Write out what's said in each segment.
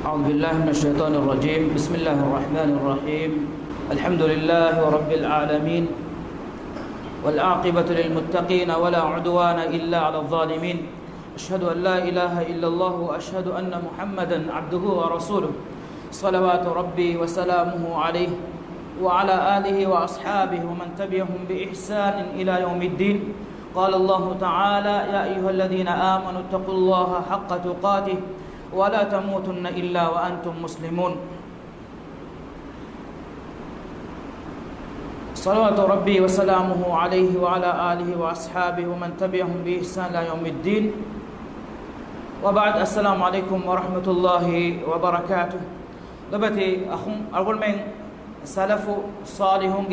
أعوذ بالله من الشيطان الرجيم. بسم الله الرحمن الرحيم. الحمد لله رب العالمين، والعاقبة للمتقين ولا عدوان إلا على الظالمين. أشهد أن لا إله إلا الله وأشهد أن محمدا عبده ورسوله، صلوات ربي وسلامه عليه وعلى آله وأصحابه ومن تبعهم بإحسان إلى يوم الدين. قال الله تعالى: يا أيها الذين آمنوا اتقوا الله حق تقاته ولا تموتن إلا وأنتم مسلمون. صلوات ربي وسلامه عليه وعلى آله وأصحابه ومن تبعهم بإحسان إلى يوم الدين. وبعد، السلام عليكم ورحمة الله وبركاته. دبتي أخون أقول من سلف صالحون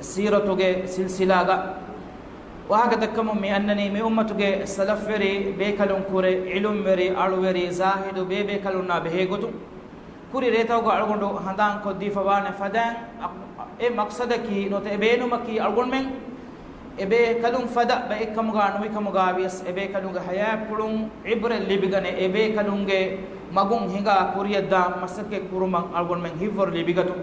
سيرة سلسلة وهكذا كم من أنني من أمة سلف فري بيكلون كوري علم فري ألوري زاهد بيكلون بهيغتو كوري ريتاو ألغندو هندان كودي فوان فدان إيه مقصدك نوت إبينو مكي ألغن من إبي كلون فدا بإكم غانوي كم غابيس إبي كلون حياة كلون عبر اللي بيجاني إبي كلون مغون هنگا كوري الدام مسك كورمان ألغن من هيفر اللي بيجاتو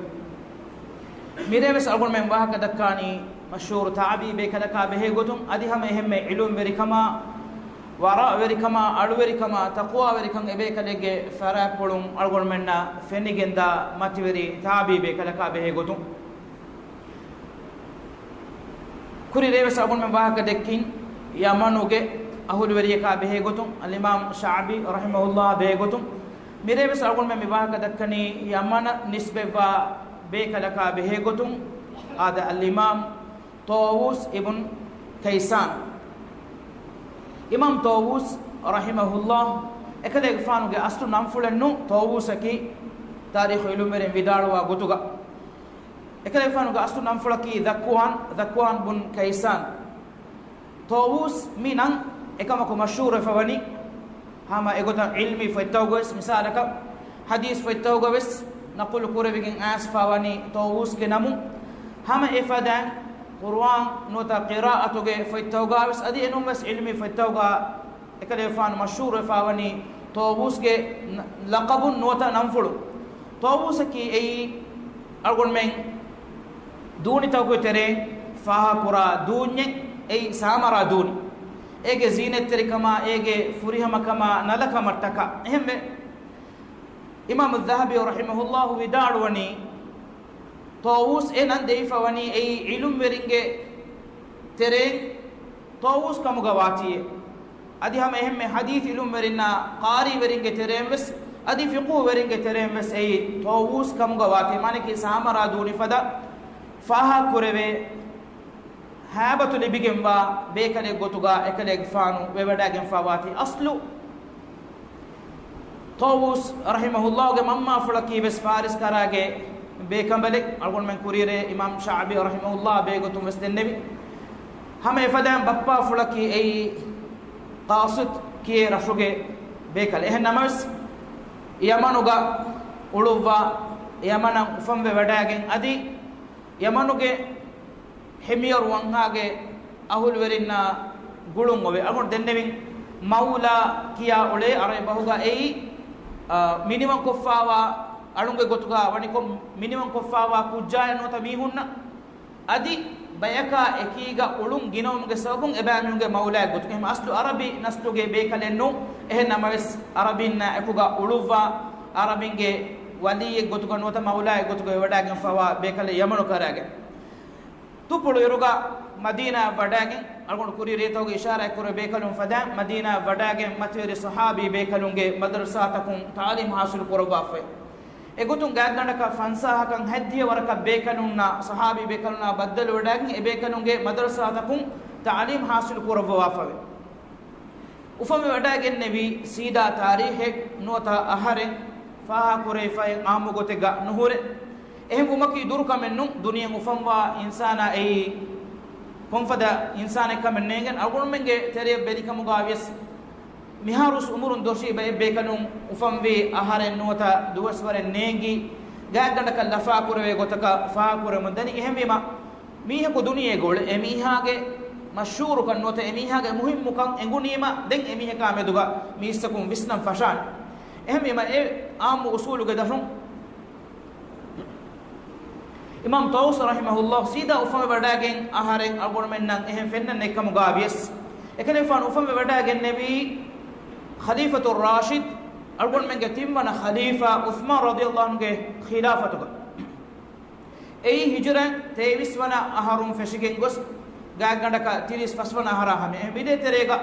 ميريمس ألغن من وهكذا كاني مشهور تعبي بكذا بهيغتم أدي هم هم علوم بريكما وراء بريكما ألو بريكما تقوى بريكم إبيكلege فرا پولم ألغون منا فنيگندا ماتيوري تعبي بكذا بهيغتم كوري ريوس ألغون من واحد دكين يامانوge أهول بريكا بهيغتم الإمام شعبي رحمه الله بهيغتم ميريوس ألغون من واحد دكني يامانا نسبة بكذا بهيغتم هذا الإمام طاووس ابن كيسان. إمام طاووس رحمه الله أكده يفعلون أصل نامفلنو طاووس كي تاريخ علومرين بداروا غتوغا أكده يفعلون أصل نامفلكي ذكوان بن كيسان. طاووس مينان إكامكو مشهور فواني هما إغوتا علمي فيتوغوس مثالك حديث فيتوغوس نقول كوري بيجين فواني طاووس كنامو هما إفادان قرآن نوتا قراءة فيتوغا بس أدي إنه بس علمي فيتوغا إكده فان مشهور فاوني طاووس كي لقب نوتا ننفلو طاووس كي أي أقول من دوني توغو تري فاها قرا دوني أي سامرا دوني إيجي زينة تري كما إيجي فريها مكما نلك مرتكا هم إمام الذهبي رحمه الله وداروني طاووس إن عندي فواني أي علم ورينجة ترين طاووس كمغواتي أدي هم أهم حديث علم ورينا قاري ورينجة ترين بس أدي فقه ورينجة ترين بس أي طاووس كمغواتي ماني كي سامرا دوني فدا فاها كوربي هابتو لبيجن با بيكالي غوتوغا إكالي غفانو بيبداغن فواتي أصلو طاووس رحمه الله مما فلكي بس فارس كراغي بكمبلك أقول من كوريره إمام شعبي رحمه الله بيقولون بس النبي هم يفدان بابا فلكي أي قاصد كي رشوجي بكال إيه نمرس يمانوغا أولوفا يمانا فم بوداعين أدي يمانوغا حمير وانغاغا أهول ورينا غلونغوي أقول النبي مولا كيا أولي أريبهوغا أي مينيمم كفاوا alunge gotuga wani ko minimum ko fawa kujaya no tamihunna adi bayaka ekiga ulung ginom ge sabung ebamunge maula gotuga ma aslu arabi nasluge bekalenno eh namas arabinna ekuga uluva arabinge wali gotuga no ta maula gotuga wadagen fawa bekale yamano karage tupulu yoruga madina wadagen algon kuri retoge ishara kore bekalun fada madina wadagen materi sahabi bekalunge madrasa takun ta'lim hasil korwafe එගොතුන් ගෑගන්නක ෆන්සාහකන් හැද්දිය වරක බේකනුන්නා සහාබි බේකනුන්නා බද්දල වඩාගින් ඒ බේකනුන්ගේ මදරසාතකුන් තාලීම් හාසිල් කරවවා ෆවේ උෆම වඩාගෙන නෙවි සීදා තාරීහෙක් නොතා අහරෙන් ෆාහා කුරේෆයෙන් ආමු ගොතෙග නුහුරේ එහෙම උමකි දුරුකමෙන්නු දුනියෙන් උෆම්වා ඉන්සානා ඒ කොන්ෆදා ඉන්සානෙකම නේගෙන් අගුණුමෙන්ගේ තෙරිය බෙලිකමුගා වියස් miharus umurun doshi bay bekanum ufamvi aharen nota duwasware nengi gaaganda kal lafa kurwe gotaka fa kure mudani ehmema miha ko duniye gol emihage mashhur kan nota emihage muhim kan engunima den emiha ka meduga misakum visnam fashan ehmema e آم أصول قدرهم إمام طاووس رحمه الله سيدا أفهم بداعين أهارين أقول منن إهم فنن نكمل قابيس إكن فان أفهم بداعين نبي خليفة الراشد أقول من قتيمنا خليفة عثمان رضي الله عنه خلافته أي هجرة تيبس ونا أهارون فشكين قص قاعدك تيريس فسونا أهارهم بدأ تريقا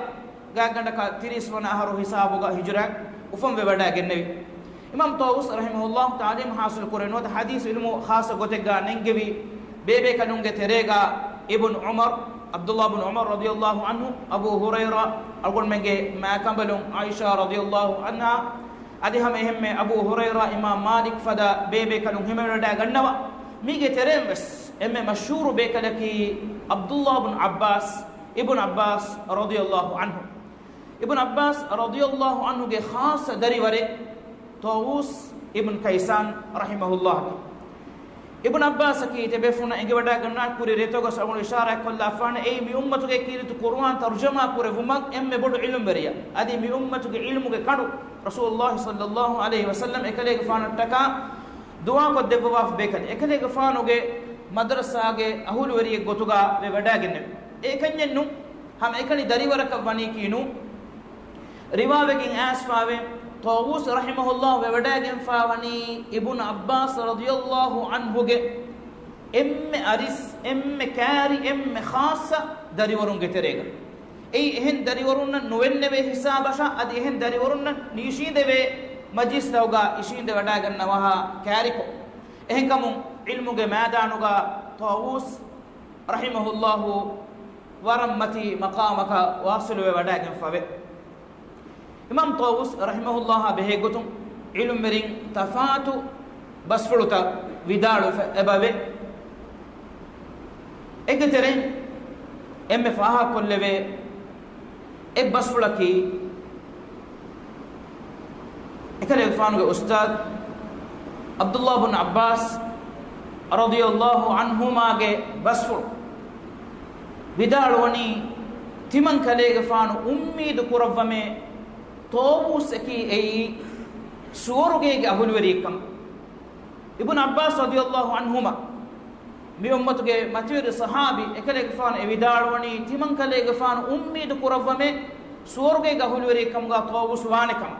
قاعدك تيريس ونا أهارو حسابه هجرة أفهم بداعين نبي إمام طاووس رحمه الله تعليم حاصل قرن وده حديث علمه خاص قتجا ننجبي بيبي كانون تريقا ابن عمر عبد الله بن عمر رضي الله عنه أبو هريرة أقول من ما كملون عائشة رضي الله عنها أديهم هم أبو هريرة إمام مالك فدا بيبي كانون هم ردا جنوا ميجي تريم بس إم مشهور بيكلكي عبد الله بن عباس ابن عباس رضي الله عنه ابن عباس رضي الله عنه خاص دري وري طاووس ابن كيسان رحمه الله ابن عباس كي تبفنا إنك بدا كنا كوري ريتوغا سأقول إشارة كل أفان أي مي أمتك كيرت القرآن ترجمة كوري فمك أم بدو علم بريا أدي مي أمتك علمك كانوا رسول الله صلى الله عليه وسلم إكليك فان تكا دعاء قد دبوا في بيكن إكليك فانوغ مدرسة أهول وري غوتوغا ببدا جنب إكنينو هم إكني داري ورك فاني كينو رواية أسفاوي طاووس رحمه الله بوداعن فاوني ابن عباس رضي الله عنه أريس كاري خاصة داري ورون جتريغا أي إهن داري ورون نوين به حسابشا أدي إهن داري ورون نيشين ده مجلس توغا إشين ده وداعن نواها كاريكو إهن كمون علمه مادانوغا طاووس رحمه الله ورمتي مقامك واصل بوداعن فاوي إمام طاووس رحمه الله به قطن علم مرين تفاتو بس فلوتا ودارو أبابي إكترين إم فاها كل به بس فلكي إكترين فانو أستاذ عبد الله بن عباس رضي الله عنهما بس فل وداروني تمن كليغ فانو أمي دكورفمي طاووس كي أي سورجي أهول وريكم ابن عباس رضي الله عنهما بأمته ماتير صحابي إكلي غفان إبداروني تمن كلي غفان أمي دكورفمه سورجي أهول وريكم غا طاووس وانكم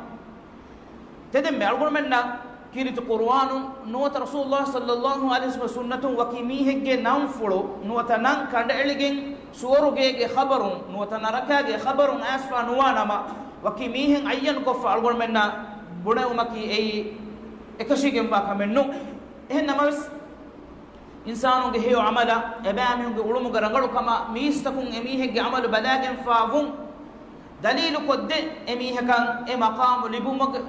تدم أقول منا كيرت القرآن نوت رسول الله صلى الله عليه وسلم سنة وكيميه نام فلو نوت نان كند إلجين سورجي خبرون نوت نركاجي خبرون أسفا نوانا ما وكيميهن أيان كف أقول منا بنا ومكي أي إكشيكم باكمنو إنما بس إنسانو جهيو عملا أبامهم جعلمو جرانغلو كما ميستكون أميه جعمل بلاجن فافون دليل قد أميه كان مقام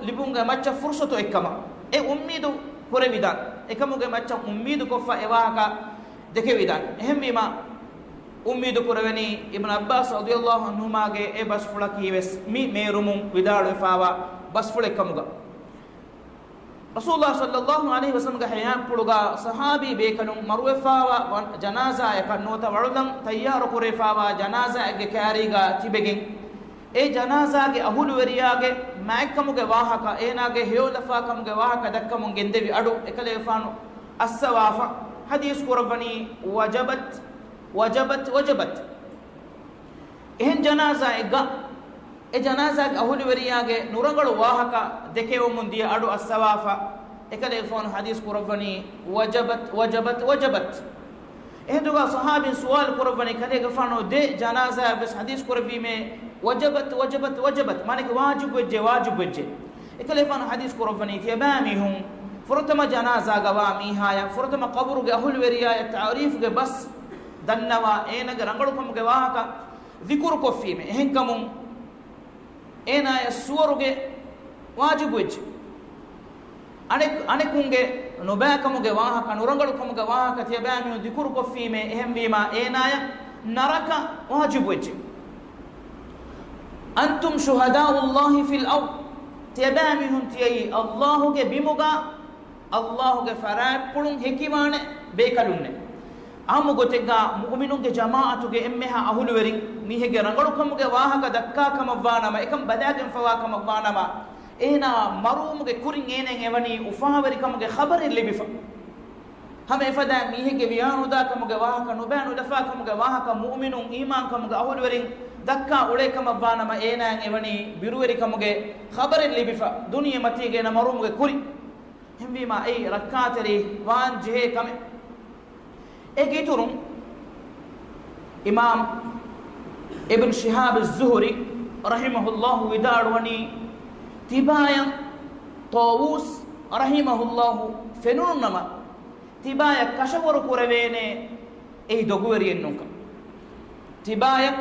لبونغ ماتش فرصة إكما أميدو كره بدان إكمو ماتش أميدو كفا إواهكا دكي بدان هم بما أميد كوربني ابن عباس رضي الله عنهما بس فلكي بس ميرمون ودار فاوا بس فلك كمغا رسول الله صلى الله عليه وسلم حيان قلغا صحابي بيكنون مروي فاوا جنازة يكنوتا وردن تيار كوري فاوا جنازة كاريغا تيبگين اي جنازة أهول ورياغ مايكمغا واهكا ايناغ هيولفا كمغا واهكا دكمون گندوي ادو اكلي فانو السوافا حديث قربني وجبت إهن جنازة إجا جنازة أهول ورياغ نورانغلو واهكا دكيو مندي أدو السوافا إكالي فون حديث قرباني وجبت إهن دوغا صحابي سؤال قرباني كالي غفانو دي جنازة بس حديث قربي میں وجبت مانك واجب وجه إكالي فون حديث قرباني تيباميهم فرتما جنازة غوامي هايا فرتما قبر أهول ورياغ تعريف بس دنوا اينغ رنگلكم گواهكا ذكر كفيم هنكم اينا يسورغ واجب وجه انكونغ نوباكم گواهكا نورنگلكم گواهكا تيبامي ذكر كفيم اهم بما اينا نرك واجب وجه انتم شهداء الله في الارض تيبامي تي الله بمغا الله فرات پلون حكيمان بيكلون आमु गोतेगा मुमिनुन के जमाअतु के एम्मेहा अहुल वेरिंग मीहे के रंगड़ु कम के वाहक दक्का कम वानमा एकम बदागम फवा कम वानमा ehna marumuge kurin enen evani ufahawari kamuge khabari libifa hame efada mihege wiyanuda kamuge wahaka nubanu dafa kamuge wahaka mu'minun iman kamuge ahulwerin dakka ule kamabbanama enan evani biruweri kamuge khabari libifa duniya matige na marumuge kuri himwima ei rakkateri wan jehe kame egiturun imam ibn shihab az-zuhri rahimahullah widalwani tibayan tawus rahimahullah fenunama tibaya kashawar kuravene ei dogweri ennunka tibaya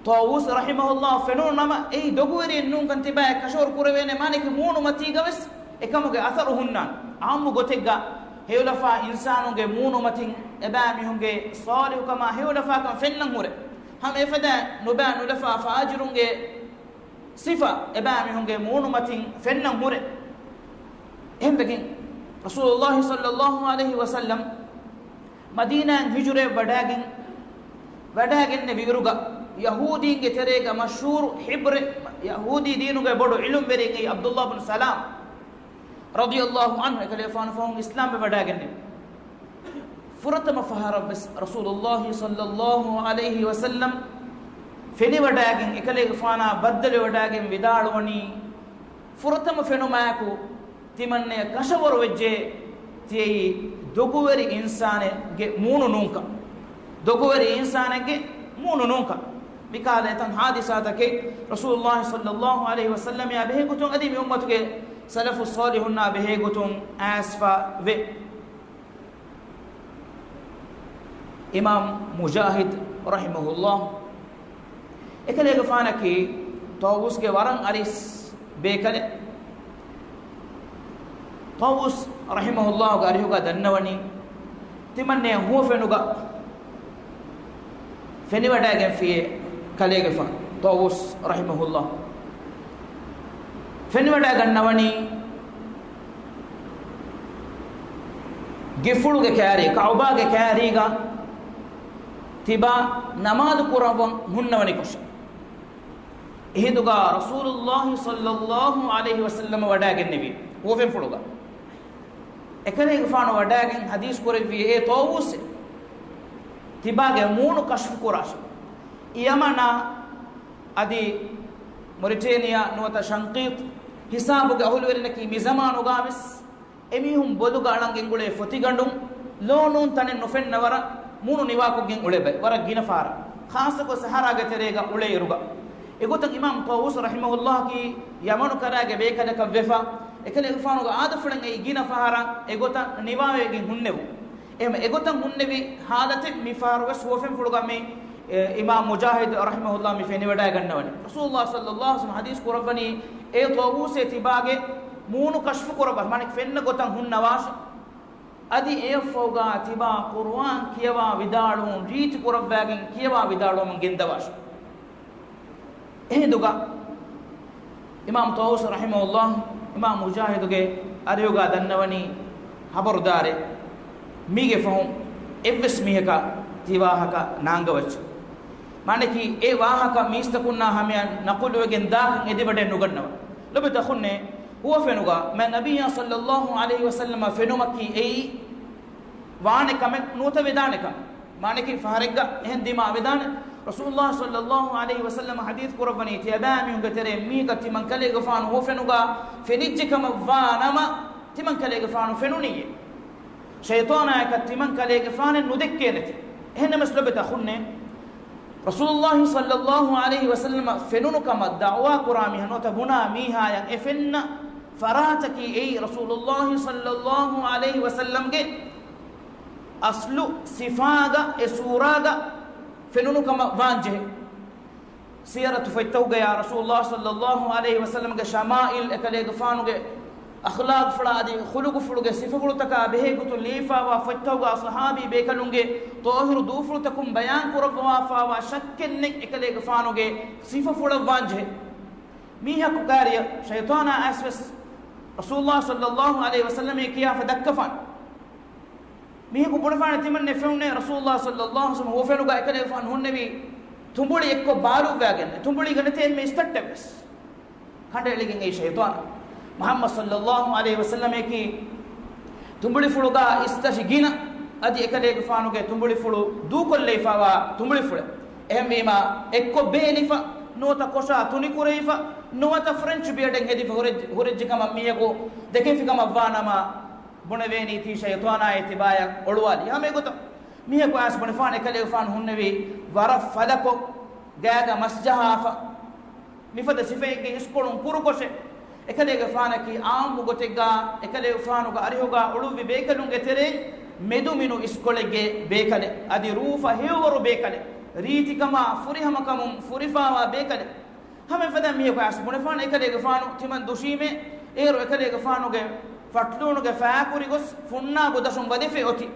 tawus rahimahullah fenunama ei dogweri ennunka tibaya kashawar kuravene manike moonu matigaves ekamuge atharuhunna ammu gotegga hewlafa insanuge moonu matin ebami hunge salihu kama hewlafa kam fennan hure ham efada nubanu lafa faajirunge sifa ebami hunge moonu matin fennan hure hembegin rasulullah sallallahu alaihi wasallam madina hijre wadagen ne viruga yahudi ge terega mashhur hibre yahudi dinuge bodu ilum berege abdullah ibn salam radiyallahu anhu ekalefan fahum islam be wadagen ne furatama fahara rasulullah sallallahu alaihi wasallam feni wadagen ekale fana baddale wadagen vidalwani furatama fenumaku timanne kashawar wejje tiyi doguveri insane ge moonu nunka doguveri insane ge moonu nunka mikale tan hadisata ke rasulullah sallallahu alaihi wasallam ya behe gutun adi mi ummatuge salafu salihunna behe gutun asfa ve imam mujahid rahimahullah ekale gafana ki tawus ge waran aris bekale tawus rahimahullah garihuga dannawani timanne huwa fenuga feni wadagen fiye kalege fa tawus rahimahullah feni wadagan nawani gifuluge kari kaubage kariga tiba namaz qurawan hunnawani kosh ehiduga rasulullah sallallahu alaihi wasallam wadagen nabi huwa fen fuluga ekale gfano wadagen hadis korevi e tawus tibage moonu kashf kurash yamana adi mauritania nota shanqit hisabuge ahulwerinaki mi zamanu gamis emihum boduga alangen gule fotigandum lonun tanen nofennawara moonu niwakugen ulebe wara ginafara khasako sahara ge terega ule iruga egotan imam tawus rahimahullah ki yamanu karage bekada kavvefa ekale gfanuga aadafulen ei gina fahara egota niwawegen hunnevu em egotan hunnevi halate mi farugas hofen fuluga me imam mujahid rahimahullah mi feni wada gannawani rasulullah sallallahu alaihi wasallam hadis kurabani e tawuse tibage moonu kashfu kuraba manik fenna gotan hunnawash adi e foga tiba qur'an kiyawa vidalun reet kurabagen kiyawa vidalun gendawash ehduga imam tawus rahimahullah imam mujahiduge ariyoga dannawani habardare mige fahum evs miheka tiwahaka nangawach maneki e wahaka mistakunna hamiyan naqulugen dakan edibade nugannawa lobe takhunne huwa fenuga ma nabiyya sallallahu alaihi wasallam fenumaki ei waane kamet nuta vedaneka maneki faharega ehen dima vedane rasulullah sallallahu alaihi wasallam hadith kurabani tiyabami ungatere mika timan kale gafan ho fenuga fenijjikam vanama timan kale gafan fenuniye shaytana ka timan kale gafan nudekkenati ehna maslabata khunne rasulullah sallallahu alaihi wasallam fenunukam da'wa qurami hanota buna miha yan efenna farataki ei rasulullah sallallahu alaihi wasallam ge aslu sifaga esuraga fenunu kama vanje siratu faytawga ya rasulullah sallallahu alaihi wasallam ga shama'il ekale gfanu ge akhlaq fuladi khuluq fuluge sifulu taka behe gutu lifa wa faytawga sahabi bekalunge tohiru dufulu takum bayan kurwa fa wa shakken ekale gfanu ge sifulu vanje miha kukariya shaytana aswas rasulullah sallallahu alaihi wasallam kiya fadakkafan mihe ku budfana timanne fewne rasulullah sallallahu alaihi wasallam ho fenuga ekale fan honnevi tumbuli ekko balu wagen tumbuli ganate me istattebes kandeligin ei shaytan muhammad sallallahu alaihi wasallam eki tumbuli fuluga istashigina adi ekalege faanuge tumbuli fulu du kolle ifawa tumbuli fule ehmima ekko beelifa nota kosha tuni kureifa nota french bieden hedifa horejjikama miyego dekefikama vanama bonaveni ti shaytana itibaya olwali hame goto miyego as bonafan ekalege faan hunnevi wara falako gaga masjahafa mifada sifege iskolun kurukoshe ekalege faanaki aambu gotega ekalege faanuga arihoga oluvi bekalunge tere meduminu iskolege bekale adi rufa hewru bekale riitikama furihamakam furifawa bekale hame fada miyego as bonafan ekalege faanu timan dushime ero ekalege faanuge fatlunuge faakuri gos funna godasum wadefe oti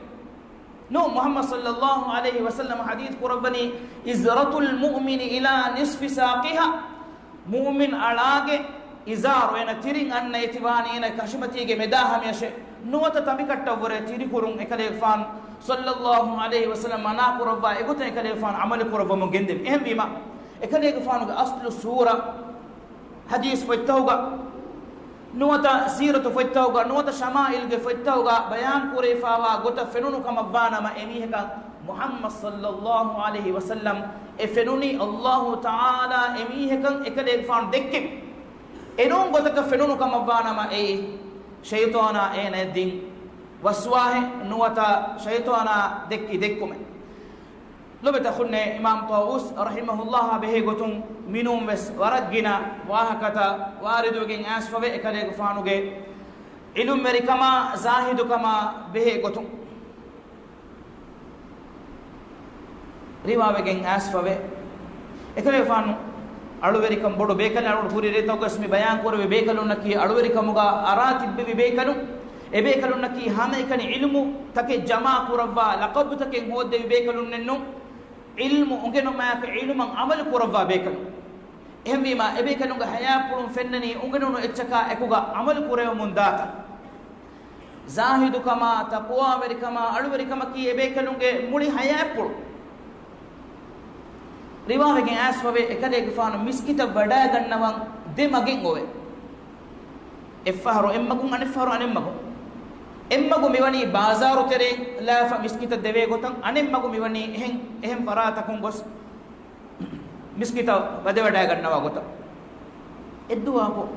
no muhammad sallallahu alaihi wasallam hadith qurabani izratul mu'mini ila nisfi saqiha mu'min alage izaru ena tirin anna itibani ena kashmatige medaham yashe nuwata tamikatta wore tiri kurun ekale fan sallallahu alaihi wasallam ana qurba egote ekale fan amali qurba mo gendem ehm bima ekale fan ga aslu sura hadith faitawga nuwata siratu faitawga nuwata shama'il ge faitawga bayan kurefawa gota fenunu kama bana ma emiheka muhammad sallallahu alaihi wasallam e fenuni allah taala emihekan ekale fan dekke enon gotaka fenunu kama bana ma e shaytana ena din waswahe nuwata shaytana dekki dekkume lobeta khunne imam tawus rahimahullah behe gotun minum wes waragina wahakata waridugen asfawe ekale fanuge ilum merikama zahidu kama behe gotun riwawegen asfawe ekale fanu aluverikam bodu bekale alu puri retawgasmi bayan korwe bekalunaki aluverikamuga aratibbe bekalu e bekalunaki hame ikani ilmu take jama kurawwa laqab take hodde bekalunennu ilmu ungeno maaka ilmu amal kurawwa bekalu ehmima e bekalunga haya pulum fennani ungeno no echaka ekuga amal kurewa mundata zahidu kama taqwa verikama aluverikama ki e bekalunge muli haya pul riwawegen asfawe ekalege faanu miskita wada gannawan de magen owe effaharo emmagun aneffaharo anemmagun emmagu miwani bazaru tere lafa miskita deve gotan anemmagu miwani ehem paratakun gos miskita wada gannawa gotan edduwa ko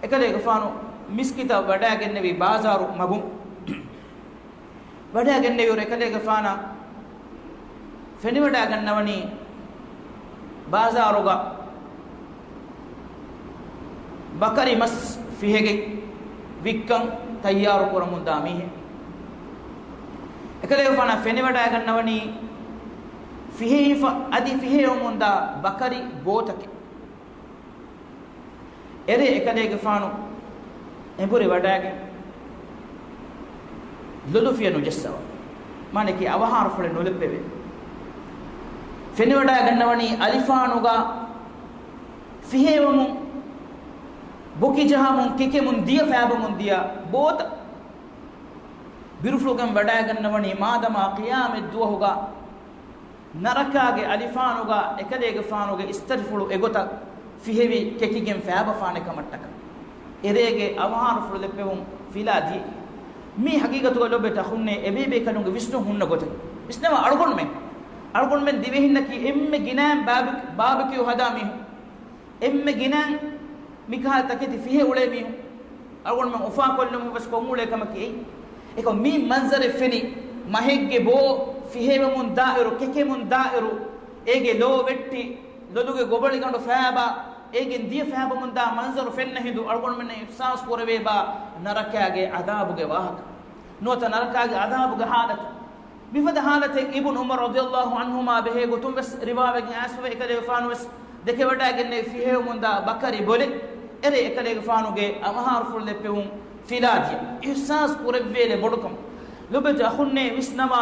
ekalege faanu miskita wada gennevi bazaru magun wada gennevi ekalege faana feni wada gannawani bazaruga bakari mas fihege vikkan tayyaru koramunda mihe ekale fana feni wada gannawani fihifa adi fiheyomunda bakari gotake ere ekale fanu embure wadage lulufianu jessawa mane ki awahar fule nolebbe feni wada gannawani alifanuga fihewum boki jahamun kekemun dia fabamun dia bota biruflugam wada gannawani madama qiyamid duwahuga narakage alifanuga ekalege fanuga istarfulu egota fihevi kekigen faba fane kamattaka erege awhar fulu leppewum filadi mi haqigatu lobeta khunne ebebe kanunga visnu hunna gota visnama algon men divehinnaki emme ginan babaki hadami emme ginan mikha taketi fihe ulemi algon men ufa kollemu bas ko mule kamaki eko mi manzare feni mahegge bo fihe mun da'iru keke mun da'iru ege lo vetti loduge gobali gando faaba ege diya faaba mun da manzaru fenna hindu algon men ihsas korave ba narakage adabuge wahaka nota narakage adabuge halatu bifada halate ibn umar radiyallahu anhuma behe gotum bes riwawe gi asfa ekale faanu bes deke wada genne fihe munda bakari bole ere ekale faanu ge amahar ful leppewum filadi ihsas kurevele bodukam lobeta khunne visnama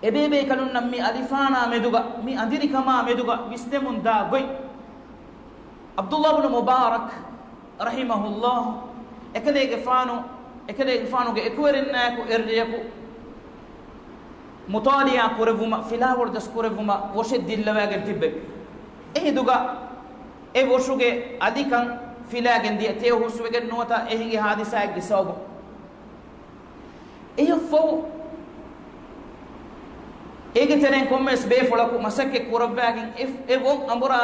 ebebe kalun nammi alifana meduga mi adiri kama meduga visnemun da goy abdullah ibn mubarak rahimahullah ekale faanu ge ekwerenna ko erdiyaku mutaliya kurevuma filawor das kurevuma washe dillawage tibbe duga e woshuge adikan filagen dia te huswegen nota ehinge hadisa ek disaw fo ege teren kommes be folaku masake kurabbagen won ambura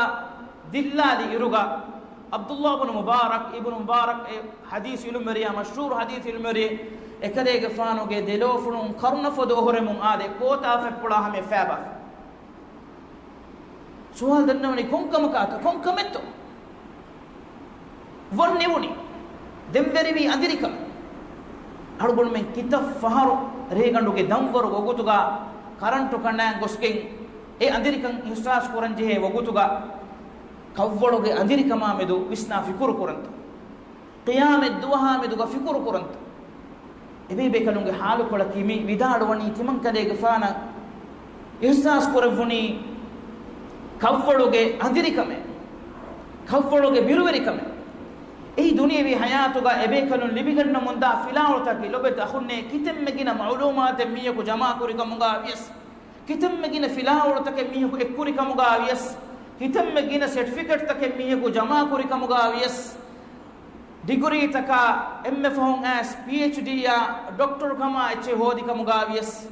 dillali iruga Abdullah ibn Mubarak hadith ilmariya mashhur hadith ilmari ekadege faanoge delofun karuna fodo horemun ade kota feppula hame faba sual dannawni konkametto wonnewuni demberivi adirika hadugol men kitaf faharu reganduge damwaru ogutuga karantu kannan gosken e andirikan ihsas koranje he wogutuga kawwologe andirikama medu visna fikuru kuranta qiyamet duha meduga fikuru kuranta ebe bekalunge halu kola kimi vidadwani timan kadege faana ihsas korevuni kawwologe andirikame kawwologe biruverikame ei duniyawi hayatuga ebe kalun libiganna munda filawtaki lobet akhunne kitemmegina maulumat miyaku jama kurikamuga yes kitemmegina filawtake miyaku ekkurikamuga yes kitemmegina certificate take miyaku jama kurikamuga yes degree taka MFhon as PhD ya doctor kama eche hodi kamuga yes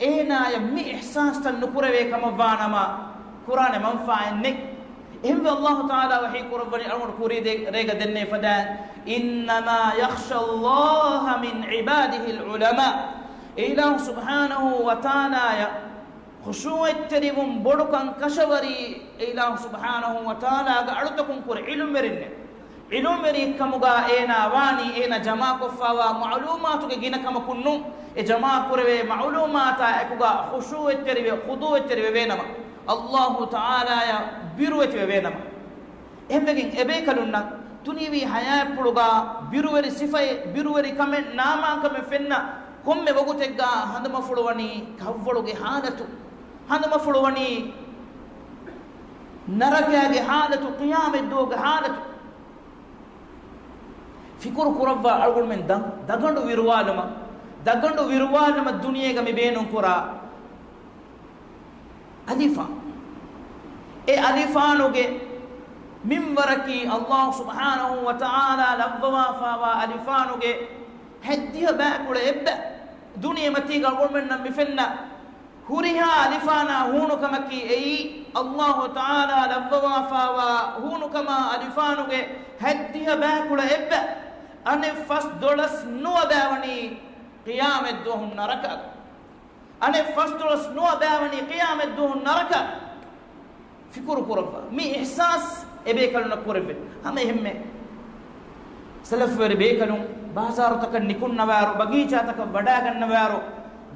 ena ya mi ihsas tan nukurave kamavanama qur'an manfa'en إن الله تعالى وحي قربني أمر كوريد ريغا دني فدان إنما يخشى الله من عباده العلماء إله سبحانه وتعالى خشوع التريم بڑکان كشوري إله سبحانه وتعالى أرتكم كور علم مري كمغا إينا واني إينا جماع كفاوا معلوماتك جينا كما كنو جماع كوري معلومات أكوغا خشوع التريم خضوع التريم بينما الله تعالى يا biruweti wenama emmegen ebe kalunna tuniwi haya puluga biruweri sifay biruweri kame nama kame fenna komme bogutegga handama fulwani kavvoluge halatu handama fulwani narakage halatu qiyamet doge halatu fikur kurabba algol men dagandu wirwalama duniyega me beenon kura alifa e alifanuge minwaraki Allah subhanahu wa ta'ala labwa fawa alifanuge heddiya baakule ebba duniya matiga golmenna mifenna huriha alifana hunu kamaki ei Allah ta'ala labwa fawa hunu kama alifanuge heddiya baakule ebba ane fas dolas nuwa bawani qiyamet duhun naraka ane fas dolas nuwa bawani qiyamet duhun naraka fikuru kurava mi ihsas ebe kaluna kurave hame himme salaf wer be kalun bazaru tak nikunna waru bagicha tak wada ganna waru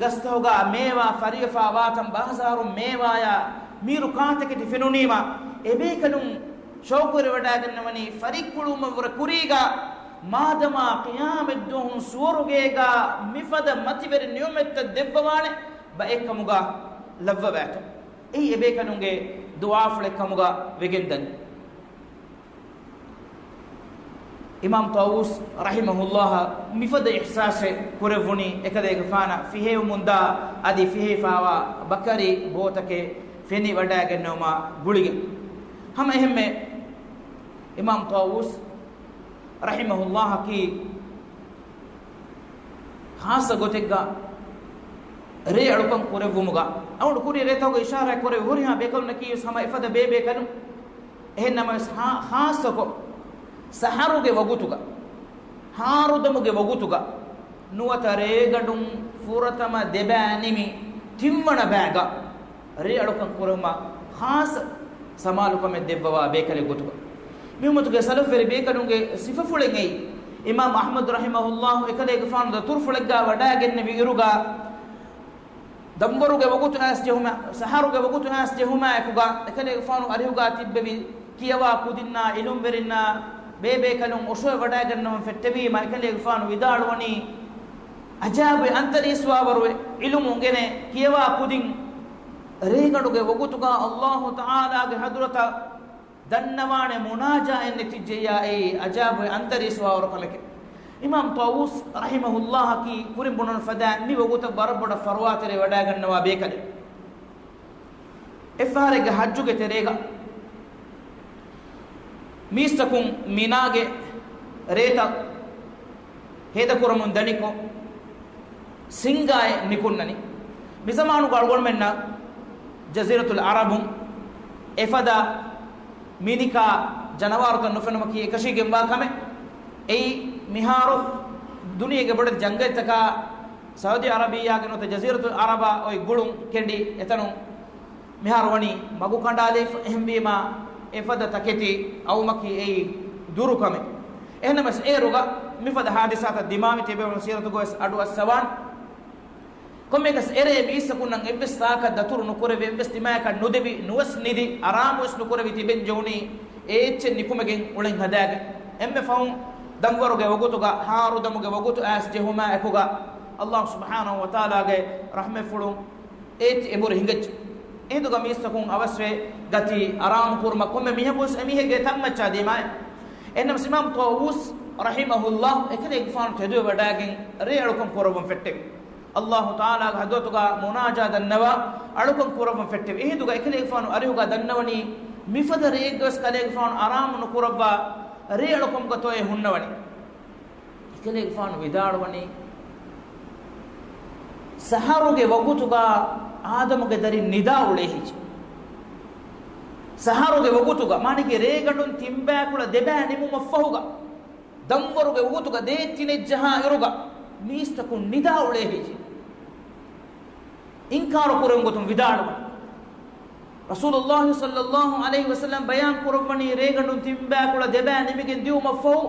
gastoga mewa farifa watam bazaru mewa ya miru kaatake tifenunima ebe kalun shawkure wada gannawani farikulum wur kuriga madama qiyamet duhun suwarugega mifada mativer niyumet debbawane ba ekamuga lavva bato ei ebe kalunge dua fule kamuga vegendan imam Tawus rahimahullah mifada ihsase kurevuni ekade gafana fihe munda adi fihe fawa bakari botake feni wada gennoma gulige hama ehme imam Tawus rahimahullah ki khasa gotegga re alukan kurevumuga awdu kuri retago ishara kore horiha bekal naki sama ifada bebe kanu ehennama khasako saharuge wagutuga harudamuge wagutuga nuwata regandum furatama debanimi timmana baga re alukan kurema khas samalukame debbawa bekale gotuga mimutuge salaferi bekanunge sifafulengei imam ahmad rahimahullah ekale gafan da turfulegga wadaagenne biruga dambaruge wagutu asjehuma saharuge wagutu asjehuma ekuga ekale fanu arihuga tibbebi kiyawa kudinna ilum berinna bebe kalum osho wadaganna fettevi ma ekale fanu vidalwani ajabe antariswa warwe ilum ngene kiyawa kudin regaduge wagutuga Allah taala ge hadrata dannawane munaja enne tijja ei ajabe antariswa warkameke imam Tawus rahimahullah ki kurim bunon fada mi woguta barabada farwatere wada gannawa bekade efare ga hajjuge terega mistakun minage reta heda kuramun daniko singaye nikunnani misamanu galgol menna jaziratul arabum efada minika janawaruta nufenumaki ekashige mbakame ei miharu duniyage bod jangataka saudi arabia ge note jaziratul araba oy gulum kendi etanu miharu wani magu kandale ehmbima efada taketi awmaki ei durukame ehnamas eruga mifada hadisata dimami tebe siratu go adu aswan kommegas ere misakunan investaka datur nukureve investimaka nudevi nuwas nidi aramus nukurevi tiben joni eche nikumegen ulen hadaga emme faun dangwaruge wagutuga haru damuge wagutu as jehuma ekuga allah subhanahu wa taala ge rahme fulum et emur hingaj enduga misakun awaswe gati aram kurma komme mihebus emihege tammacha demay enam imam tawus rahimahullah ekale gfan tedu wadagen re alukum korobum fette allah taala hadotuga munaja dannawa alukum korobum fette ehiduga ekale gfan arihuga dannawani mifada reegos kale gfan aram nukurabba re alukum gatoy hunnawani ekale gfan vidalwani saharuge wagutuga ಆದಮಗೆ ದರಿ ನಿದಾ ಉಳೇಹಿಚ ಸಹಾರುಗೆ ಒಗುತುಗ ಮಾನಿಗೆ ರೇಗಂಡುನ್ ತಿಂಬ್ಯಾಕುಳ ದೆಬೆ ನಿಮು ಮಫಹುಗ ದಂವರುಗೆ ಒಗುತುಗ ದೇತಿನೆ ಜಹ ಇರುಗ ಮೀಸ್ತಕು ನಿದಾ ಉಳೇಹಿಚ ಇಂಕಾರ ಕುರಂಗುತು ವಿದಾಳು ರಸೂಲುಲ್ಲಾಹಿ ಸಲ್ಲಲ್ಲಾಹು ಅಲೈಹಿ ವಸಲ್ಲಂ ಬಯಾನ್ ಕುರವನಿ ರೇಗಂಡುನ್ ತಿಂಬ್ಯಾಕುಳ ದೆಬೆ ನಿಮಗೆ ದಿಯು ಮಫಹು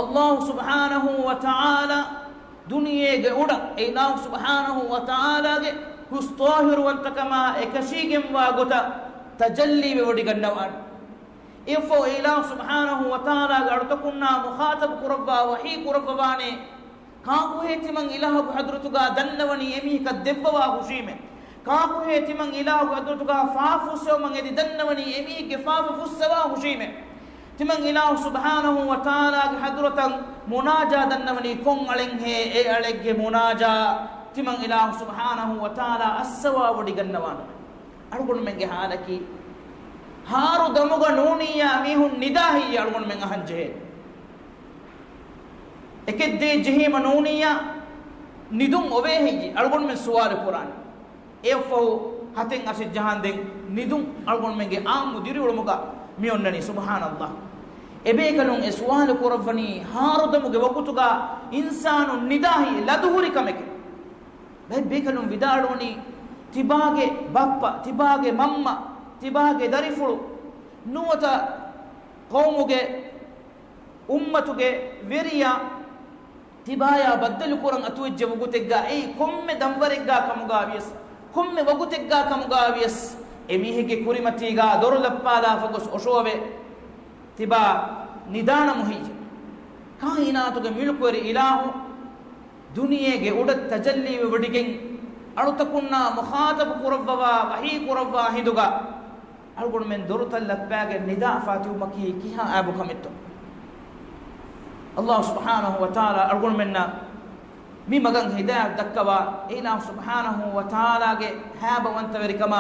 ಅಲ್ಲಾಹು ಸುಬ್ಹಾನಹು ವ ತಆಲಾ ದುನಿಯೆಗೆ ಉಡ ಐನಾಹು ಸುಬ್ಹಾನಹು ವ ತಆಲಾಗೆ ಹುಸ್ತಾಹಿರುವಂತಕಮ ಏಕಶೀಗೆಂ ವಾಗುತ ತಜಲ್ಲಿ ವಿವಡಿಗನ್ನವಾಡ ಇಫೋ ಇಲಾಹ್ ಸುಬ್ಹಾನಹು ವ ತಆಲಾ ಅಡತಕುನ್ನ ಮುಖಾತಬ್ ಕುರಬ್ಬ ವಹಿ ಕುರಬ್ಬವಾನೆ ಕಾಕು ಹೇತಿಮಂ ಇಲಾಹ್ ಹದ್ರತುಗ ದನ್ನವನಿ ಎಮಿಕ ದೆವ್ವವಾ ಹುಶೀಮೆ ಕಾಕು ಹೇತಿಮಂ ಇಲಾಹ್ ಹದ್ರತುಗ ಫಾಫುಸೋ ಮಂ ಎದಿ ದನ್ನವನಿ ಎಮಿಕೆ ಫಾಫುಸವಾ ಹುಶೀಮೆ ತಿಮಂ ಇಲಾಹ್ ಸುಬ್ಹಾನಹು ವ ತಆಲಾ ಹದ್ರತಂ ಮುನಾಜಾ ದನ್ನವನಿ ಕೊಂ ಅಳೆಂ ಹೇ ಎ ಅಳೆಗೆ ಮುನಾಜಾ ತಿಮಂ ಇಲಾಹ್ ಸುಬ್ಹಾನಹು ವ ತಆಲಾ ಅಸ್ಸವಾ ವಡಿಗನ್ನವಾನ ಅಳುಗೊಂಡು ಮೆಂಗೆ ಹಾಲಕಿ ಹಾರು ದಮುಗ ನೂನಿಯ ಮೀಹುನ್ ನಿದಾಹಿ ಅಳುಗೊಂಡು ಮೆಂಗ ಹಂಜೆ ಎಕೆದ್ದೆ ಜಹೀಮ ನೂನಿಯ ನಿದುಂ ಒವೆ ಹೆಯ್ಯಿ ಅಳುಗೊಂಡು ಮೆಂ ಸುವಾಲು ಕುರಾನ್ ಎಫೋ ಹತೆಂ ಅಸಿ ಜಹಾಂದೆಂ ನಿದುಂ ಅಳುಗೊಂಡು ಮೆಂಗೆ ಆಮು ದಿರಿಯುಳು ಮುಗ ಮಿಯೊನ್ನನಿ ಸುಬ್ಹಾನಲ್ಲಾಹ್ ಎಬೇಕಲುಂ ಎ ಸುವಾಲು ಕುರವನಿ ಹಾರು ದಮುಗೆ ವಗುತುಗ ಇನ್ಸಾನು ನಿದಾಹಿ ಲದುಹುರಿ ಕಮೆಕೆ ಬೈ ಬೇಕಲುಂ ವಿದಾಳುನಿ ತಿಬಾಗೆ ಬಪ್ಪ ತಿಬಾಗೆ ಮಮ್ಮ ತಿಬಾಗೆ ದರಿಫುಳು ನುವತ ಕೌಮುಗೆ ಉಮ್ಮತುಗೆ ವೆರಿಯ ತಿಬಾಯ ಬದ್ದಲು ಕುರಂ ಅತುಜ್ಜೆ ವಗುತೆಗ್ಗ ಏ ಕೊಮ್ಮೆ ದಂಬರೆಗ್ಗ ಕಮುಗಾವಿಯಸ್ ಕೊಮ್ಮೆ ವಗುತೆಗ್ಗ ಕಮುಗಾವಿಯಸ್ ಎಮಿಹಿಗೆ ಕುರಿಮತಿಗ ದೊರುಲಪ್ಪಾಲ ಫಗುಸ್ ಒಶೋವೆ ತಿಬಾ ನಿದಾನ ಮುಹಿಜ ಕಾಯಿನಾತುಗೆ ಮಿಳುಕುರಿ ಇಲಾಹು ದುನಿಯೆಗೆ ಉಡ ತಜಲ್ಲಿ ವಡಿಗೆಂ ಅಳುತಕುನ್ನ ಮುಖಾತಬ ಕುರವ್ವ ವಹಿ ಕುರವ್ವ ಹಿಂದುಗ ಅಳುಗುಣ ಮೆನ್ ದೊರುತಲ್ಲಪ್ಪಾಗೆ ನಿದಾ ಫಾತಿವು ಮಕಿ ಕಿಹಾ ಆಬು ಕಮಿತ್ತು ಅಲ್ಲಾಹ್ ಸುಬ್ಹಾನಹು ವ ತಆಲಾ ಅಳುಗುಣ ಮೆನ್ನ ಮಿ ಮಗಂ ಹಿದಾಯತ್ ದಕ್ಕವ ಇಲಾಹ್ ಸುಬ್ಹಾನಹು ವ ತಆಲಾಗೆ ಹಾಬವಂತವರಿಕಮ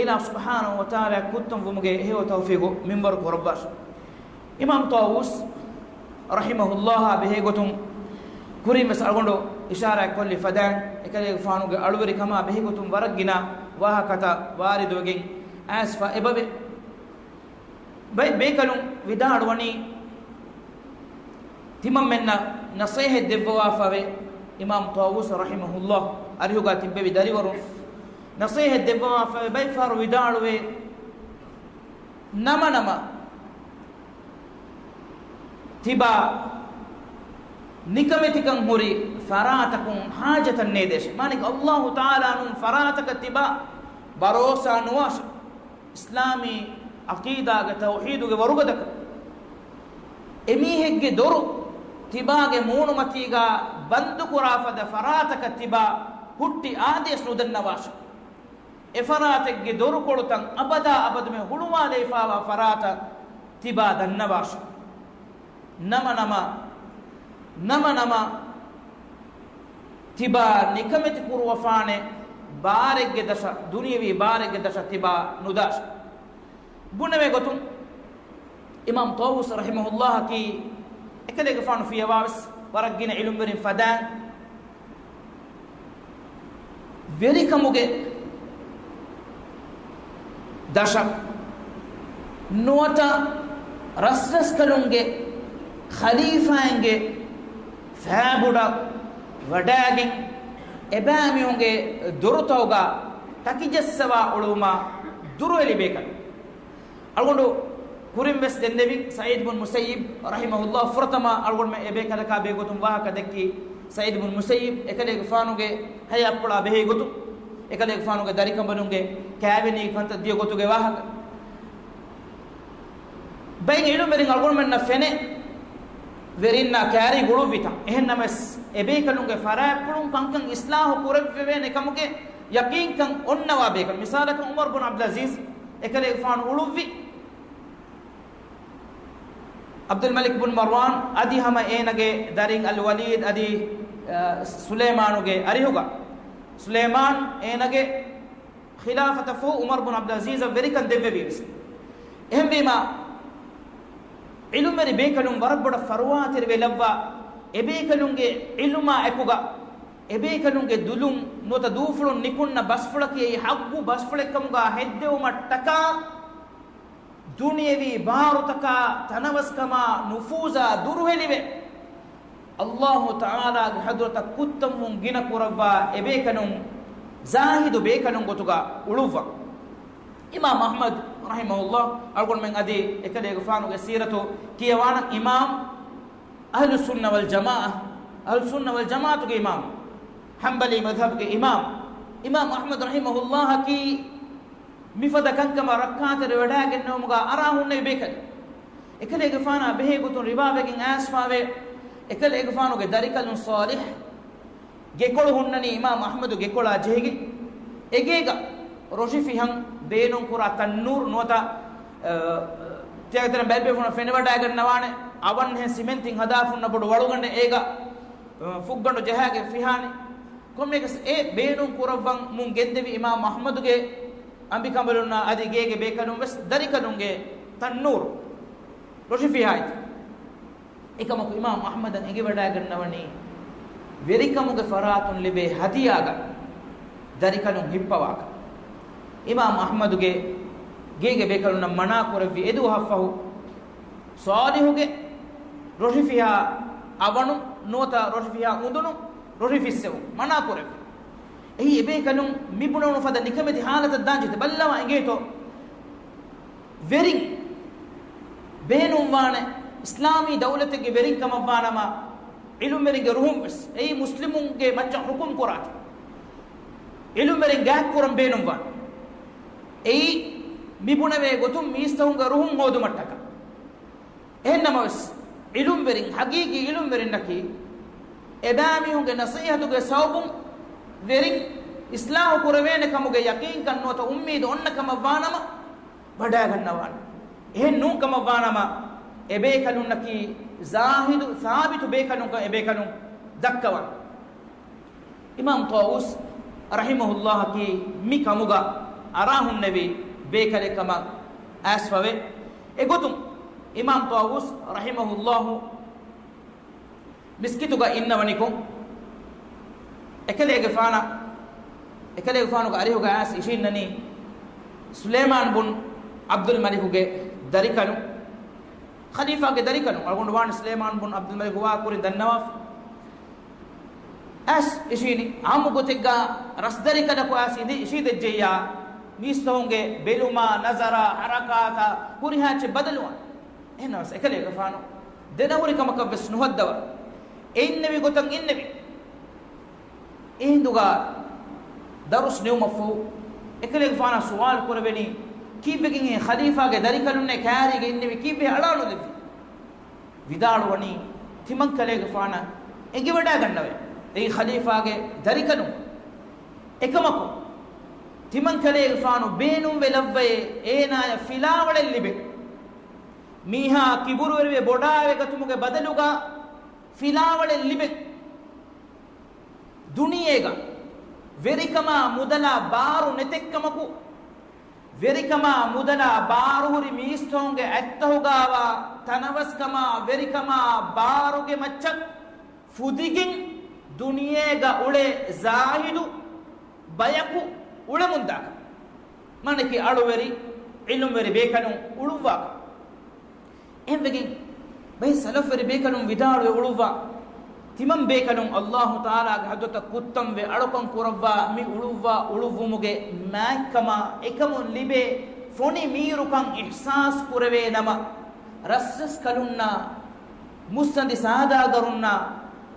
ಇಲಾಹ್ ಸುಬ್ಹಾನಹು ವ ತಆಲಾ ಕುತ್ತಂ ವಮುಗೆ ಹೇವ ತೌಫೀಗು ಮಿಂಬರ್ ಕುರಬ್ಬಾಸ್ ಇಮಾಮ್ ತಾವೂಸ್ ರಹಿಮಹುಲ್ಲಾಹ ಬೆಹೆಗೊತುಂ ಕುರಿಮಸ್ ಅಳಗೊಂಡು ಇಶಾರಾ ಕೊಲ್ಲಿ ಫದಾನ್ ekale faanuge aluveri kama behigotum waragina wahakata waridoge asfa ebabe bay bekalum vidaadwani timam menna nasihe devwa fave imam tawus rahimahullah arihuga tibbe vidariwaru nasihe devwa fave bay faru vidaadwe nama tiba ನಿಕಮೆತಿಕಂ ಹುರಿ ಫರಾತಕಂ ಹಾಜತನ್ ನೇದೇಶ ಮಾನಿಕ ಅಲ್ಲಾಹು ತಾಲಾ ನುಂ ಫರಾತಕ ತಿಬಾ ಭರೋಸಾ ನುವಾಶ ಇಸ್ಲಾಮಿ ಅಕೀದಾಗ ತೌಹೀದುಗೆ ವರುಗದಕ ಎಮೀಹೆಗ್ಗೆ ದೊರು ತಿಬಾಗೆ ಮೂಣು ಮತೀಗ ಬಂದು ಕುರಾಫದ ಫರಾತಕ ತಿಬಾ ಹುಟ್ಟಿ ಆದೇಶ ನುದನ್ನವಾಶ ಎ ಫರಾತಕ್ಕೆ ದೊರು ಕೊಡುತಂ ಅಬದ ಅಬದಮೆ ಹುಳುವಾಲೆ ಫಾವ ಫರಾತ ತಿಬಾ ದನ್ನವಾಶ ನಮ ತಿಬಾ ನಿಕಮೆತಿ ಕುರುವಫಾನೆ ಬಾರೆಗ್ಗೆ ದಶ ದುನಿಯವಿ ಬಾರೆಗ್ಗೆ ದಶ ತಿಬಾ ನುದಾಶ ಗುಣವೆ ಗೊತ್ತು imam tawus rahimahullah ki ekale gafanu fi awas waragina ilum berin fadan verikamuge dasha nuwata rasras kalunge khalifaange faabuda wadagen ebamiyunge durutawga takijassawa uluma durweli bekal algondu kurim bes dennevi Sa'id ibn Musayyib rahimahullah furtama algon me ebe kala ka be gotum wa ka dekki Sa'id ibn Musayyib ekale gfanuge hay appula behe gotu ekale gfanuge dari kambanunge kaabeni kanta diyo gotuge wa bayin ilu merin algon men na fene verinna kari gulu vita ehennames ebe kalunge fara pulun kankan islahu kurabbe ne kamuke yaqin kan onna wa be kal misalaka Umar ibn Abdul Aziz ekale gfanu uluvi Abdul Malik bin Marwan adi hama enage daring al Walid adi Sulaimanuge arihuga Sulaiman enage khilafata fu Umar bin Abdul Aziz verikan devve vis ehmbima ilumeri bekalum warabada farwatir velawwa ebekalunge iluma ekuga ebekalunge dulum nota dufulun nikunna basfulaki haggu basfulekamuga heddewuma taka duniyevi barutaka tanavaskama nufuza duruhelive Allah Ta'ala hadrata kuttam gina kurawwa ebekanum zahidu bekanum gotuga uluwa Imam Ahmad rahimahullah algon men adi ekale gfanu siratu kiyawana imam ahlus sunnah wal jamaa ge imam hanbali madhhab ge imam Ahmad rahimahullah ki mifada kankama rakkatere wadagen nomuga arahunne bekal ekale gfana behe gutun ribavegen asfave ekale gfanu ge darikalun salih gekol hunnani imam ahmadu gekola jehegi egega rojifihan beenon kura tannur nota tegatra belbe funa fene wadagen nawane awan he cementing hadafun nabodu walugande ega fuggando jehage fihani kommeges e beenon kuravan mun gendevi imam ahmadu ge ambikambaluna adi gege bekanum wes darikanunge tannur rojifi hayt ekamu imam ahmadan ege wada gannawani verikamuge faratun libe hadiyaga darikanum hippawaga imam ahmaduge gege bekanuna mana korevi edu haffahu salihuge rojifiha avanu nota rojifiha undunu rojifissevu mana korevi ehi ebe kanum mibunonu fada nikameti halata danjite ballawa engeto verin behenum wane islami dawlatege verin kamavvanama ilum meringe ruhum bes ehi muslimun ge macca hukum kurat ilum merin gak kuram behenum wan ehi mibunave gotum mistahunga ruhum hodu mattaka ehennama bes ilum verin haqiqi ilum verin naki ebami hunge nasihatuge sawbum verin islahu kurawene kamuge yaqeen kannota ummid onna kamavvanama wada gannawan ehen nu kamavvanama ebe kalunnaki zahidu thabitu be kalunka ebe kalun dakkawan imam tawus rahimahullah ki mi kamuga arahun nabi be kale kama asfawe egotum imam tawus rahimahullah miskituga innawanikum ekale gfanu ga arihuga as ishinnani Sulaiman bun Abdul Malik ge darikanu khalifa ge darikanu algondu wan Sulaiman bun Abdul Malik wa kuri dannawaf as ishini amu gotegga rasdarikada ko as indi ishide jeya mistahunge beluma nazara harakata kuri hache badalwa enas ekale gfanu denawri kamaka bes nuhaddawa innabi gotan innabi induga darus newmafu ekale gfana sual korveni kibegin khalifa ge darikalunne kaari ge inne kibe alalu devi vidalwani timan kale gfana enge wada gannave ei khalifa ge darikalu ekamako timan kale gfanu beenum velavve eenaya filawale libe miha kiburu werve bodave gatumuge badaluga filawale libe duniyega verikama mudala baru netekkamaku verikama mudala baruhuri mistonge attahugawa tanawaskama verikama baruge maccha fudigin duniyega ule zahidu bayaku ule mundaka manaki aluveri ilum veri bekanu uluwa embegin bay salaferi bekanu vidalu uluwa timam bekanu Allah taala ge hadota kuttam ve alokon kurawwa mi uluwa uluvumuge makkama ekamun libe foni mirukan ihsas kurave nama rasras kalunna mustandi saada garunna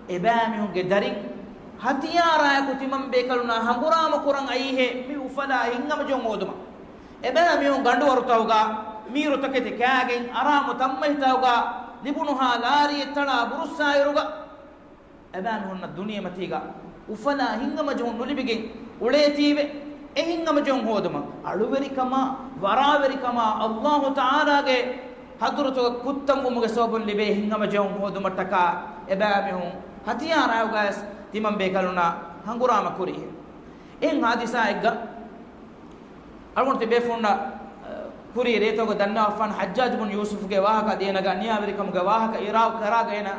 ebamiyunge darin hatiyara ku timam bekaluna hangurama kurang aihe mi ufala hingama jon oduma ebamiyun gandu warutawga miru takete kagen aramu tammahitawga libunuha lari tala burusairuga ebamihunna duniya matiga ufala hingama jon nulibigen uletiwe e hingama jon hoduma aluverikama waraverikama Allah taala ge hadruto kuttam muge sobun libe hingama jon hoduma taka ebamihun hatiyara ugas timam bekaluna hangurama kuri en hadisa egga algonte befunda kuri reto go danna afan hajjaj bin yusuf ge wahaka denaga niya amerikam ge wahaka iraw karaga ena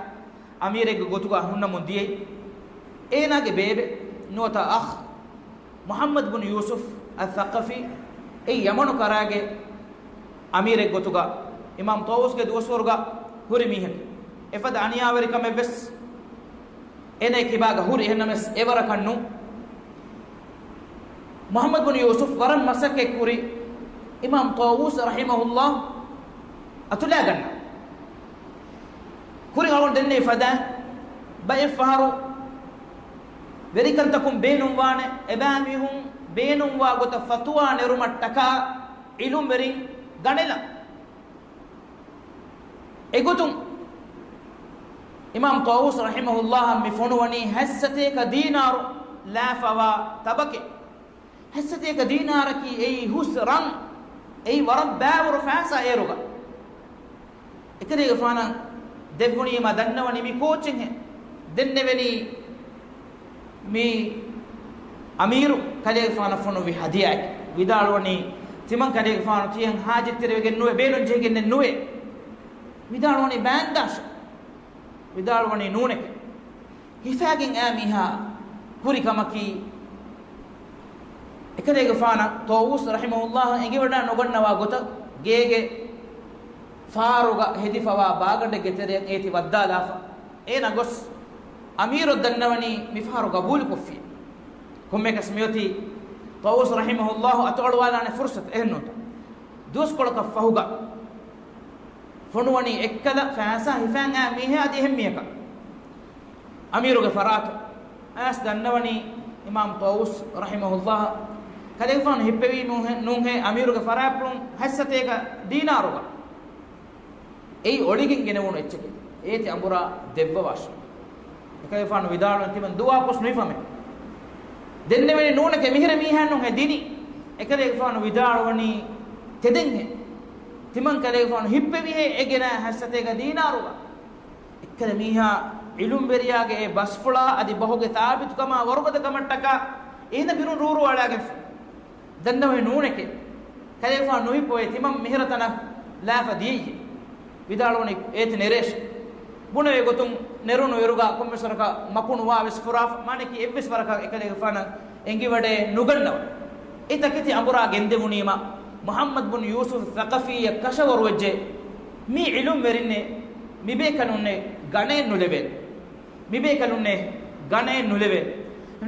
amire ge gotuga hunna mun diye ena ge bebe nota akh muhammad bin yusuf al-thaqafi e yamanu karage amire gotuga imam tawus ge dosorga huri mihen efad aniya amerikam bes ene kibaga huri hennames evara kannu muhammad bin yusuf waran masake kuri imam tawus rahimahullah atulagan kuri alon denne fada ba ifaru verikantakum beenum wane ebamihum beenum wa gota fatwa nerumattaka ilum berin ganela egotum imam tawus rahimahullah mi fonwani hassateka dinar la fawa tabake hassateka dinaraki ei husran ei waram bawru fasa eruga ekere fana devuni ma dannawani mi coaching he denneveni mi amiru kale fana fonu vi hadiyak vidalwani timan kale fana tiyan hajitteregen nuwe belon jegen nuwe vidalwani bandash vidalwani nuneke hifagen amiha hurikamaki ekadege fana tawus rahimahullah enge wada nogannawa gota gege faruga hedifawa bagande getere eti waddalafa ena gos amiru dannawani mi faruga bul kofi komme kasmiyoti tawus rahimahullah atolwala ne fursat ehnota dus kolka fahuga fonwani ekkala faasa hifanga mihe adi hemmiyaka amiruge farat as dannawani imam tawus rahimahullah kalefan hippewi nunhe amiruge farapun hassateka dinaruga ei odigin genewunu echke eti ambura debba wash kalefan vidalu timan duwa pos nuifame denneveni nuneke mihre mihannu he dini ekalefan vidalu wani tedenhe timan kalefan hippewi he egena hassateka dinaruga ekkale miha ilum beriyage e basfula adi bahoge thabit kama warugada kamattaka ena birun ruru walage dannawe nuneke kalefa nuhi poe timam mihratana lafa diye vidaloni et neresh bunave gotum nerunu eruga kommesaraka makunu wa visfuraf maneki evvis waraka ekale fana engi wade nugannaw itakiti ambura gendevunima muhammad bin yusuf thaqafi yakashawar wajje mi ilum merinne mibe kanunne gane nulebe mibe kanunne gane nulebe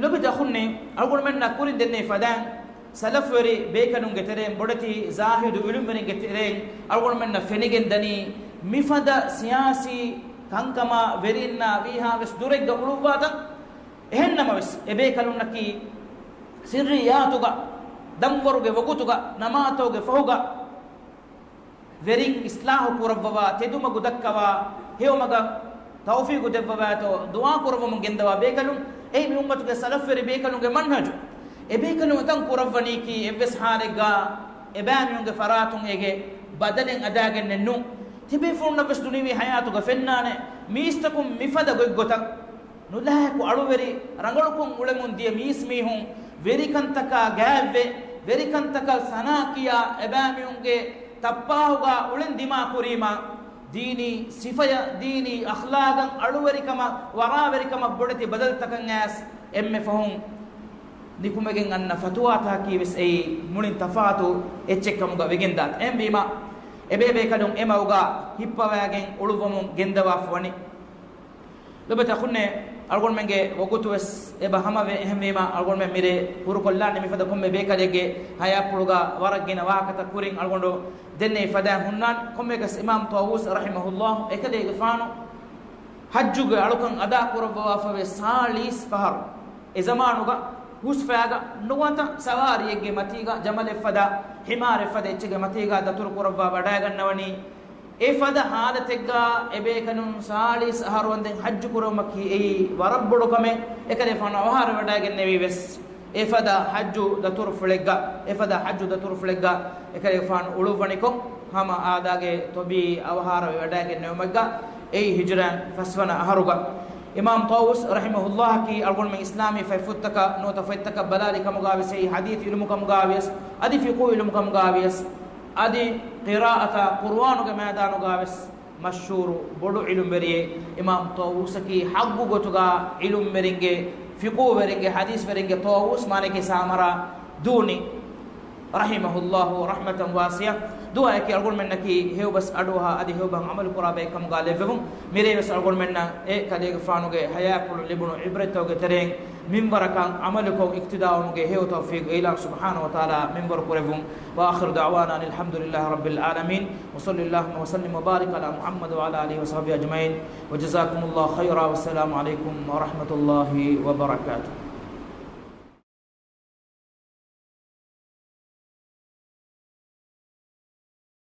lobi dakhunne algon men nakurin denne fadan salafari bekanun getere bodati zahidu ilumberin getere algon men fenigen dani mifada siyasi kankama verinna viha ves dureg uluwata ehennama ves ebe kanun naki sirriyatuga damwaruge wagutuga namatoge fahuga verin islahu kurawwa teduma gudakkawa hewmaga tawfiqu debwa to du'a kurawum gendawa bekanun ei mi ummatuge salafari bekanunge manhaju ebekanu tan kurawani ki evs harega ebamiyunge faratun ege badalen adagen nennu tibe fonna bes duniwi hayatu ga fennane mistakum mifada gogotak nulaku aluveri rangalukum ulemun die mismihun verikantaka gaave වෙරිකන්තක සනාකියා එබෑමියුන්ගේ තප්පාහුගා උලෙන් දිමා කුරීමා දීනි සිෆය දීනි අඛලාගන් අලුවරිකම වරාවරිකම බොඩති බදල් තකන් ඇස් එම්මෙ ෆහුන් නිකුමගෙන් අන්න ෆතුවා තා කීවිස් ඒ මුනින් තෆාතු එච්චෙක්කමුග වෙගෙන්දාත් එම්බීම එබේබේ කඩුන් එමවුගා හිප්පවෑගෙන් උළුවමුන් ගෙන්දවාෆ වනි ලබත ඛුන්නේ algon menge wogutu es eba hamave ehmema algon men mire puru kollani mi fada komme be kadege haya puluga waragina wakata kurin algondo denne fada hunnan komme gas imam tawus rahimahullah ekade gfanu hajjuga alukan ada kurwa fa salis fahar e zamanuga husfaga nuwata sawari ege matiga jamal fada himar fada echge matiga datur kurwa badaga nawani e fada halategga ebe kanun salis aharwanden hajju kuromaki e warabbodu kame ekade fana wahar wadagen nevi wes e fada hajju datur fulegga e fada hajju datur fulegga ekade fan uluvaniko hama adage tobi awahar wadagen nevmagga e hijran faswana aharuga imam tawus rahimahullah ki algon men islami fa futtaka no tafattaka balali kamugawis e hadith ilmu kamugawis adi fiqhu ilmu kamugawis adi qira'ata qur'anu ge maydanu gaves mashhur bodu ilum beriye imam tawus ki haggu gotuga ilum meringe fiqhu beringe hadith beringe tawus mane ke samara duni rahimahullah rahmatan wasiya dua ki algon menna ki hewbas aduha adi hewban amal qurabe kam galevum mire bas algon menna e kadege fanuge hayakul libnu ibratoge tereng minbarakan amaluko iktidaunuge hew tawfiq ila subhanahu wa taala minbar kurevum wa akhir da'wana alhamdulillahi rabbil alamin wa sallallahu wa sallim wa barik ala muhammad wa ala alihi wa sahbihi ajmain wa jazakumullahu khairan wa assalamu alaikum wa rahmatullahi wa barakatuh.